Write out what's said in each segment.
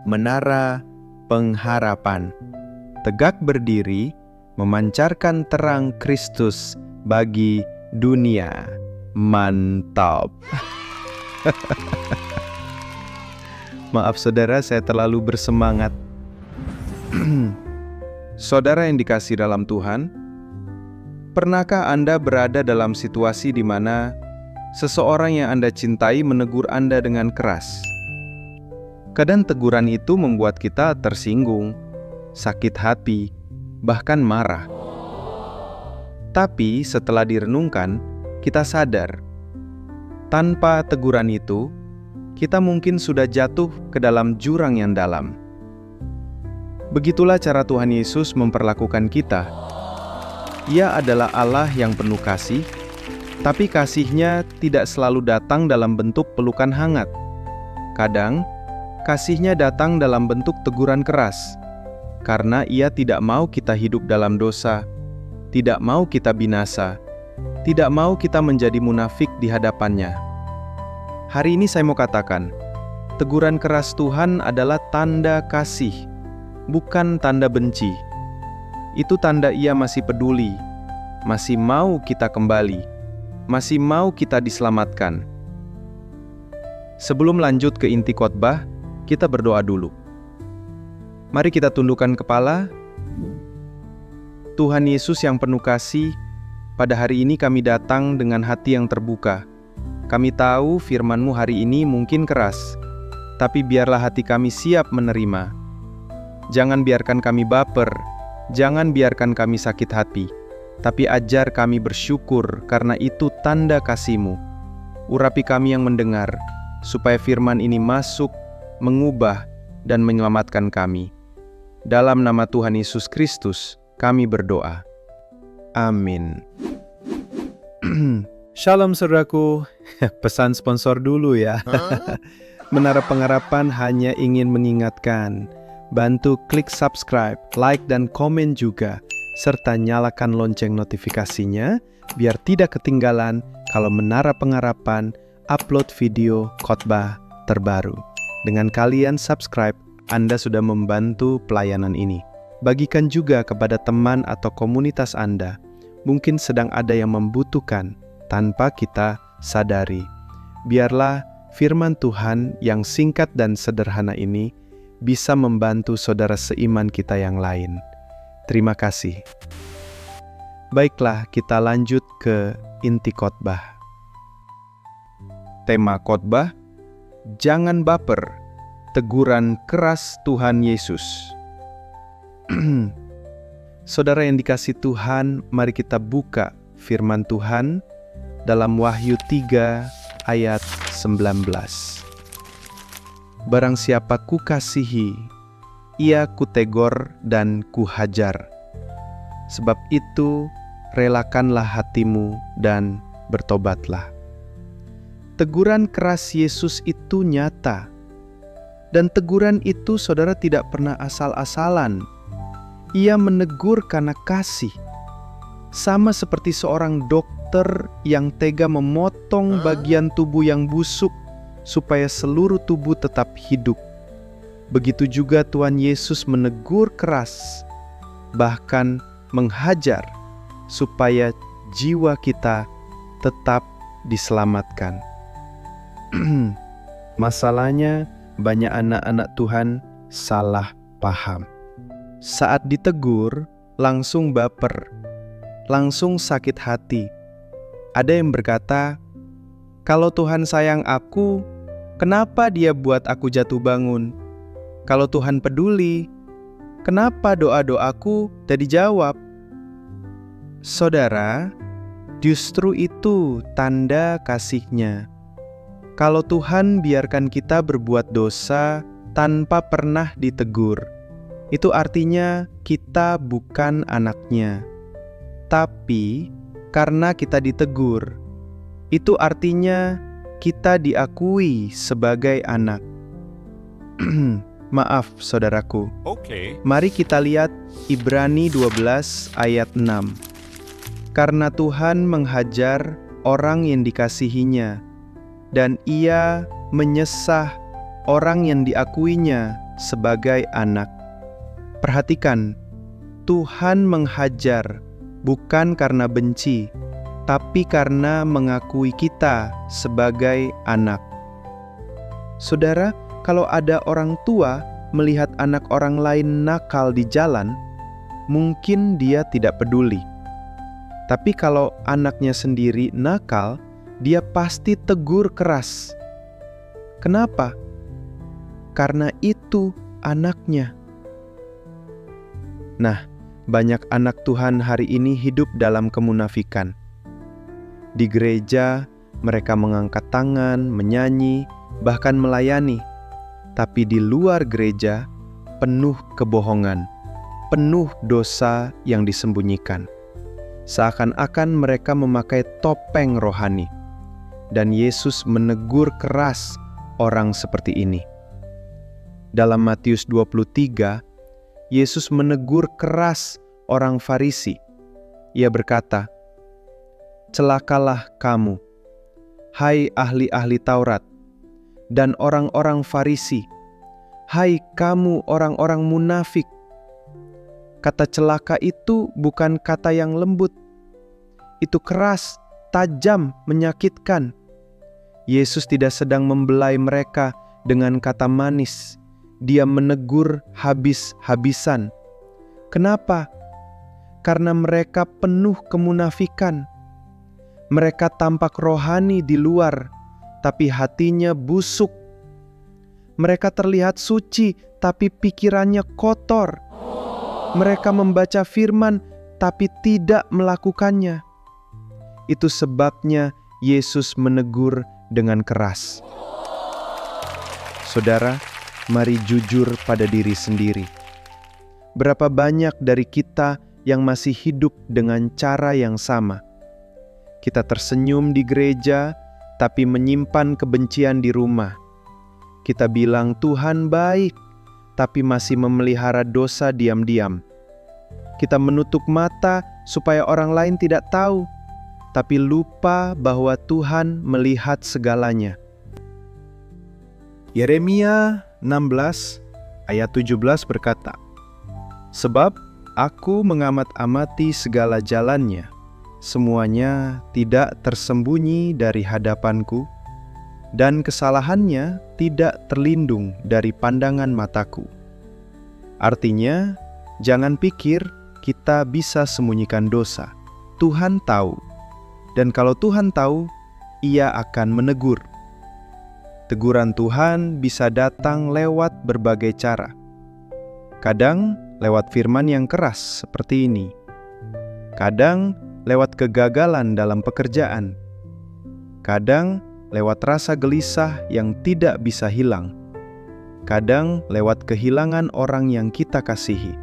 Menara Pengharapan. Tegak berdiri, memancarkan terang Kristus bagi dunia. Mantap. Maaf saudara, saya terlalu bersemangat. Saudara yang dikasihi dalam Tuhan, pernahkah Anda berada dalam situasi di mana seseorang yang Anda cintai menegur Anda dengan keras? Kadang teguran itu membuat kita tersinggung, sakit hati, bahkan marah. Tapi setelah direnungkan, kita sadar, tanpa teguran itu, kita mungkin sudah jatuh ke dalam jurang yang dalam. Begitulah cara Tuhan Yesus memperlakukan kita. Ia adalah Allah yang penuh kasih, tapi kasih-Nya tidak selalu datang dalam bentuk pelukan hangat. Kadang, kasih-Nya datang dalam bentuk teguran keras, karena Ia tidak mau kita hidup dalam dosa, tidak mau kita binasa, tidak mau kita menjadi munafik di hadapan-Nya. Hari ini saya mau katakan, teguran keras Tuhan adalah tanda kasih, bukan tanda benci. Itu tanda Ia masih peduli, masih mau kita kembali, masih mau kita diselamatkan. Sebelum lanjut ke inti khotbah, kita berdoa dulu. Mari kita tundukkan kepala. Tuhan Yesus yang penuh kasih, pada hari ini kami datang dengan hati yang terbuka. Kami tahu firman-Mu hari ini mungkin keras, tapi biarlah hati kami siap menerima. Jangan biarkan kami baper, jangan biarkan kami sakit hati, tapi ajar kami bersyukur karena itu tanda kasih-Mu. Urapi kami yang mendengar, supaya firman ini masuk, mengubah, dan menyelamatkan kami. Dalam nama Tuhan Yesus Kristus, kami berdoa. Amin. Shalom saudaraku. Pesan sponsor dulu ya. Menara Pengharapan hanya ingin mengingatkan, bantu klik subscribe, like, dan komen juga, serta nyalakan lonceng notifikasinya, biar tidak ketinggalan kalau Menara Pengharapan upload video khotbah terbaru. Dengan kalian subscribe, Anda sudah membantu pelayanan ini. Bagikan juga kepada teman atau komunitas Anda. Mungkin sedang ada yang membutuhkan tanpa kita sadari. Biarlah firman Tuhan yang singkat dan sederhana ini bisa membantu saudara seiman kita yang lain. Terima kasih. Baiklah, kita lanjut ke inti khotbah. Tema khotbah, jangan baper, teguran keras Tuhan Yesus. Saudara yang dikasihi Tuhan, mari kita buka firman Tuhan dalam Wahyu 3 ayat 19. Barang siapa kukasihi, ia kutegur dan kuhajar. Sebab itu, relakanlah hatimu dan bertobatlah. Teguran keras Yesus itu nyata. Dan teguran itu saudara tidak pernah asal-asalan. Ia menegur karena kasih. Sama seperti seorang dokter yang tega memotong bagian tubuh yang busuk supaya seluruh tubuh tetap hidup. Begitu juga Tuhan Yesus menegur keras, bahkan menghajar supaya jiwa kita tetap diselamatkan. Masalahnya, banyak anak-anak Tuhan salah paham. Saat ditegur, langsung baper, langsung sakit hati. Ada yang berkata, kalau Tuhan sayang aku, kenapa Dia buat aku jatuh bangun? Kalau Tuhan peduli, kenapa doa-doaku tidak dijawab? Saudara, justru itu tanda kasih-Nya. Kalau Tuhan biarkan kita berbuat dosa tanpa pernah ditegur, itu artinya kita bukan anak-Nya. Tapi karena kita ditegur, itu artinya kita diakui sebagai anak. Maaf saudaraku. Mari kita lihat Ibrani 12 ayat 6. Karena Tuhan menghajar orang yang dikasihinya, dan Ia menyesah orang yang diakuinya sebagai anak. Perhatikan, Tuhan menghajar bukan karena benci, tapi karena mengakui kita sebagai anak. Saudara, kalau ada orang tua melihat anak orang lain nakal di jalan, mungkin dia tidak peduli. Tapi kalau anaknya sendiri nakal, dia pasti tegur keras. Kenapa? Karena itu anaknya. Nah, banyak anak Tuhan hari ini hidup dalam kemunafikan. Di gereja, mereka mengangkat tangan, menyanyi, bahkan melayani. Tapi di luar gereja, penuh kebohongan, penuh dosa yang disembunyikan. Seakan-akan mereka memakai topeng rohani. Dan Yesus menegur keras orang seperti ini. Dalam Matius 23, Yesus menegur keras orang Farisi. Ia berkata, "Celakalah kamu, hai ahli-ahli Taurat, dan orang-orang Farisi, hai kamu orang-orang munafik." Kata celaka itu bukan kata yang lembut. Itu keras, tajam, menyakitkan. Yesus tidak sedang membelai mereka dengan kata manis. Dia menegur habis-habisan. Kenapa? Karena mereka penuh kemunafikan. Mereka tampak rohani di luar, tapi hatinya busuk. Mereka terlihat suci, tapi pikirannya kotor. Mereka membaca firman, tapi tidak melakukannya. Itu sebabnya Yesus menegur dengan keras. Saudara, mari jujur pada diri sendiri. Berapa banyak dari kita yang masih hidup dengan cara yang sama? Kita tersenyum di gereja, tapi menyimpan kebencian di rumah. Kita bilang Tuhan baik, tapi masih memelihara dosa diam-diam. Kita menutup mata supaya orang lain tidak tahu, tapi lupa bahwa Tuhan melihat segalanya. Yeremia 16 ayat 17 berkata, "Sebab aku mengamat-amati segala jalannya, semuanya tidak tersembunyi dari hadapanku, dan kesalahannya tidak terlindung dari pandangan mataku." Artinya, jangan pikir kita bisa sembunyikan dosa. Tuhan tahu, dan kalau Tuhan tahu, Ia akan menegur. Teguran Tuhan bisa datang lewat berbagai cara. Kadang lewat firman yang keras seperti ini. Kadang lewat kegagalan dalam pekerjaan. Kadang lewat rasa gelisah yang tidak bisa hilang. Kadang lewat kehilangan orang yang kita kasihi.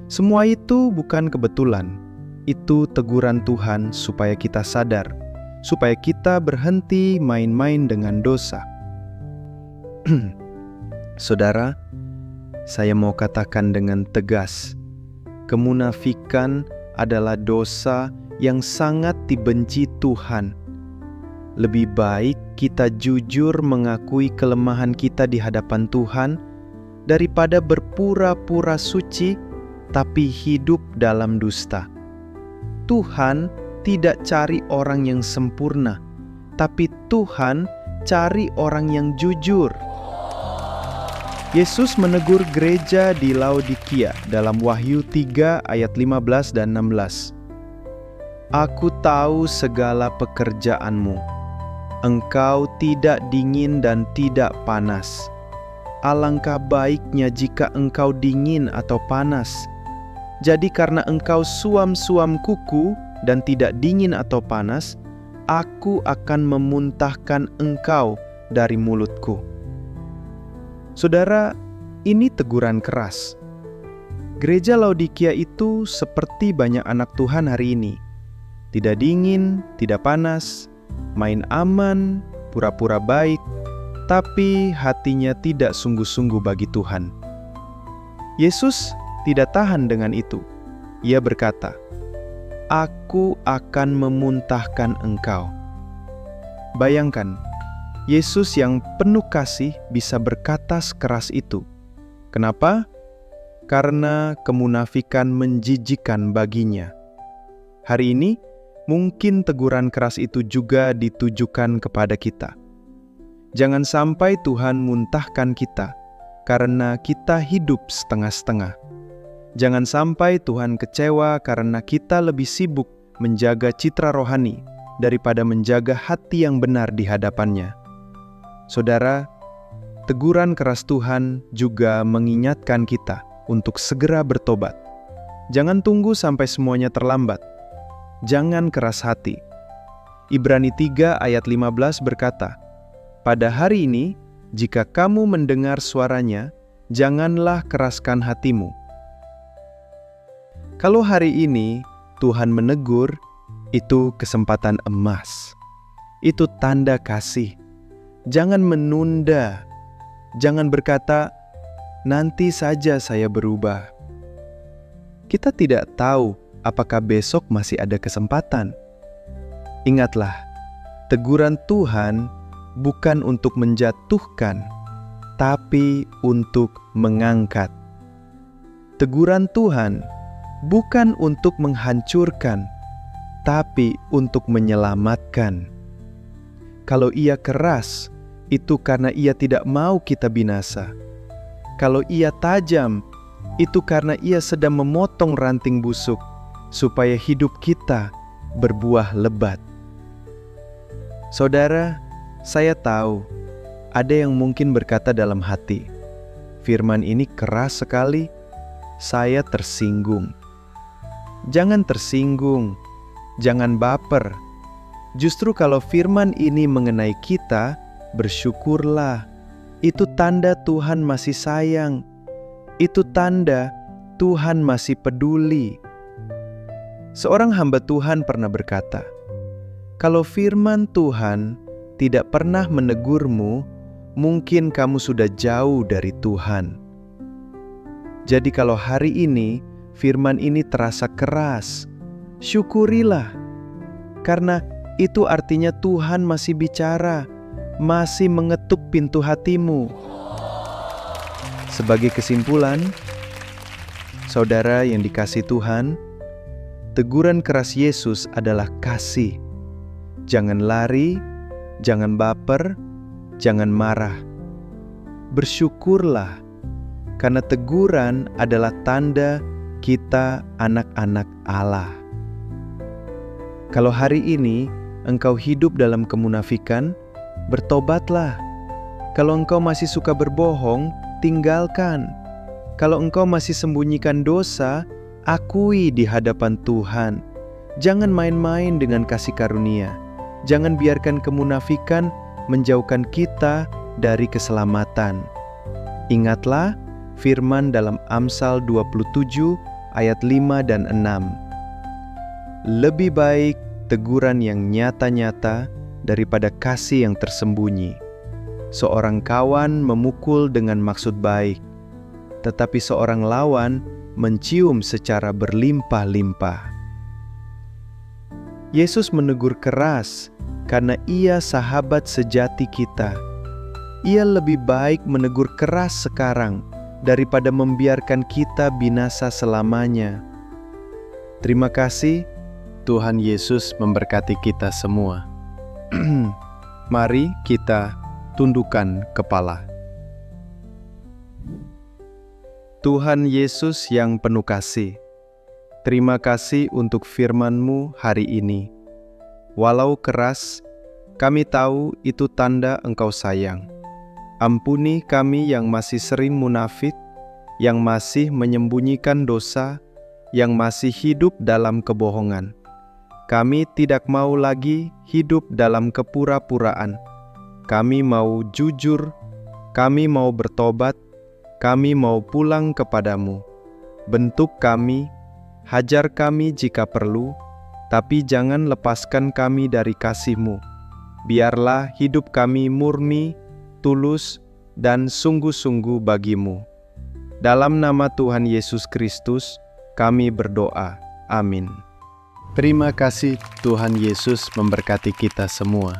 Semua itu bukan kebetulan. Itu teguran Tuhan supaya kita sadar, supaya kita berhenti main-main dengan dosa. Saudara, saya mau katakan dengan tegas, kemunafikan adalah dosa yang sangat dibenci Tuhan. Lebih baik kita jujur mengakui kelemahan kita di hadapan Tuhan daripada berpura-pura suci tapi hidup dalam dusta. Tuhan tidak cari orang yang sempurna, tapi Tuhan cari orang yang jujur. Yesus menegur gereja di Laodikia dalam Wahyu 3 ayat 15 dan 16. "Aku tahu segala pekerjaanmu. Engkau tidak dingin dan tidak panas. Alangkah baiknya jika engkau dingin atau panas. Jadi karena engkau suam-suam kuku dan tidak dingin atau panas, aku akan memuntahkan engkau dari mulutku." Saudara, ini teguran keras. Gereja Laodikia itu seperti banyak anak Tuhan hari ini. Tidak dingin, tidak panas, main aman, pura-pura baik, tapi hatinya tidak sungguh-sungguh bagi Tuhan. Yesus tidak tahan dengan itu. Ia berkata, "Aku akan memuntahkan engkau." Bayangkan, Yesus yang penuh kasih bisa berkata sekeras itu. Kenapa? Karena kemunafikan menjijikkan baginya. Hari ini, mungkin teguran keras itu juga ditujukan kepada kita. Jangan sampai Tuhan muntahkan kita karena kita hidup setengah-setengah. Jangan sampai Tuhan kecewa karena kita lebih sibuk menjaga citra rohani daripada menjaga hati yang benar di hadapannya. Saudara, teguran keras Tuhan juga mengingatkan kita untuk segera bertobat. Jangan tunggu sampai semuanya terlambat. Jangan keras hati. Ibrani 3 ayat 15 berkata, "Pada hari ini, jika kamu mendengar suaranya, janganlah keraskan hatimu." Kalau hari ini Tuhan menegur, itu kesempatan emas. Itu tanda kasih. Jangan menunda. Jangan berkata, "Nanti saja saya berubah." Kita tidak tahu apakah besok masih ada kesempatan. Ingatlah, teguran Tuhan bukan untuk menjatuhkan, tapi untuk mengangkat. Teguran Tuhan bukan untuk menghancurkan, tapi untuk menyelamatkan. Kalau Ia keras, itu karena Ia tidak mau kita binasa. Kalau Ia tajam, itu karena Ia sedang memotong ranting busuk, supaya hidup kita berbuah lebat. Saudara, saya tahu ada yang mungkin berkata dalam hati, "Firman ini keras sekali, saya tersinggung." Jangan tersinggung, jangan baper. Justru kalau firman ini mengenai kita, bersyukurlah. Itu tanda Tuhan masih sayang. Itu tanda Tuhan masih peduli. Seorang hamba Tuhan pernah berkata, "Kalau firman Tuhan tidak pernah menegurmu, mungkin kamu sudah jauh dari Tuhan." Jadi kalau hari ini firman ini terasa keras, syukurilah. Karena itu artinya Tuhan masih bicara, masih mengetuk pintu hatimu. Sebagai kesimpulan, saudara yang dikasihi Tuhan, teguran keras Yesus adalah kasih. Jangan lari, jangan baper, jangan marah. Bersyukurlah, karena teguran adalah tanda kita anak-anak Allah. Kalau hari ini engkau hidup dalam kemunafikan, bertobatlah. Kalau engkau masih suka berbohong, tinggalkan. Kalau engkau masih sembunyikan dosa, akui di hadapan Tuhan. Jangan main-main dengan kasih karunia. Jangan biarkan kemunafikan menjauhkan kita dari keselamatan. Ingatlah firman dalam Amsal 27 ayat 5 dan 6. Lebih baik teguran yang nyata-nyata daripada kasih yang tersembunyi. Seorang kawan memukul dengan maksud baik, tetapi seorang lawan mencium secara berlimpah-limpah. Yesus menegur keras karena Ia sahabat sejati kita. Ia lebih baik menegur keras sekarang daripada membiarkan kita binasa selamanya. Terima kasih. Tuhan Yesus memberkati kita semua. Mari kita tundukkan kepala. Tuhan Yesus yang penuh kasih, terima kasih untuk firman-Mu hari ini. Walau keras, kami tahu itu tanda Engkau sayang. Ampuni kami yang masih sering munafik, yang masih menyembunyikan dosa, yang masih hidup dalam kebohongan. Kami tidak mau lagi hidup dalam kepura-puraan. Kami mau jujur, kami mau bertobat, kami mau pulang kepadamu. Bentuk kami, hajar kami jika perlu, tapi jangan lepaskan kami dari kasih-Mu. Biarlah hidup kami murni, tulus, dan sungguh-sungguh bagi-Mu. Dalam nama Tuhan Yesus Kristus, kami berdoa. Amin. Terima kasih. Tuhan Yesus memberkati kita semua.